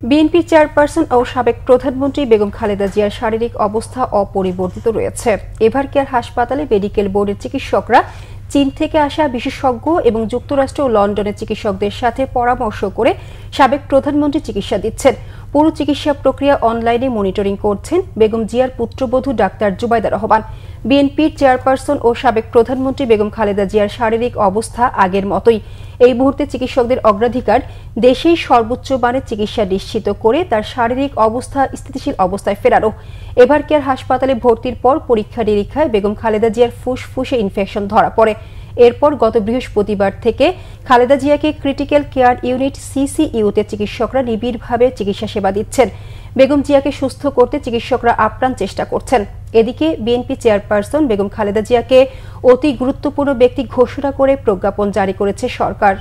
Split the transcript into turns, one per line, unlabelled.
BNP chairperson ও সাবেক প্রধানমন্ত্রী বেগম খালেদা জিয়ার শারীরিক অবস্থা অপরিবর্তিত রয়েছে। এভারকেয়ার হাসপাতালে মেডিকেল বোর্ডের চিকিৎসকরা চীন থেকে আসা বিশেষজ্ঞ এবং যুক্তরাষ্ট্র ও লন্ডনের চিকিৎসকদের সাথে পরামর্শ করে সাবেক প্রধানমন্ত্রী চিকিৎসা দিচ্ছেন। পুরো চিকিৎসা প্রক্রিয়া অনলাইনে মনিটরিং করছেন বেগম জিয়ার পুত্রবধূ ডাক্তার জুবাইদা রহমান। বিএনপির চেয়ারপারসন ও সাবেক প্রধানমন্ত্রী বেগম খালেদা জিয়ার শারীরিক অবস্থা আগের মতোই। এই মুহূর্তে চিকিৎসকদের অগ্রাধিকার দেশেই সর্বোচ্চ মানের চিকিৎসা নিশ্চিত করে তার শারীরিক অবস্থা স্থিতিশীল অবস্থায় ফেরানো। এভারকেয়ার হাসপাতালে ভর্তির পর পরীক্ষা নিরীক্ষায় বেগম খালেদা জিয়ার ফুসফুসে ইনফেকশন ধরা পড়ে। এরপর গত বৃহস্পতিবার থেকে খালেদা জিয়াকে ক্রিটিক্যাল কেয়ার ইউনিট সিসিইউতে চিকিৎসকরা নিবিড়ভাবে চিকিৎসা সেবা দিচ্ছেন। বেগম জিয়াকে সুস্থ করতে চিকিৎসকরা আপ্রাণ চেষ্টা করছেন। এদিকে বিএনপি চেয়ারপারসন বেগম খালেদা জিয়াকে অতি গুরুত্বপূর্ণ ব্যক্তি ঘোষণা করে প্রজ্ঞাপন জারি করেছে সরকার।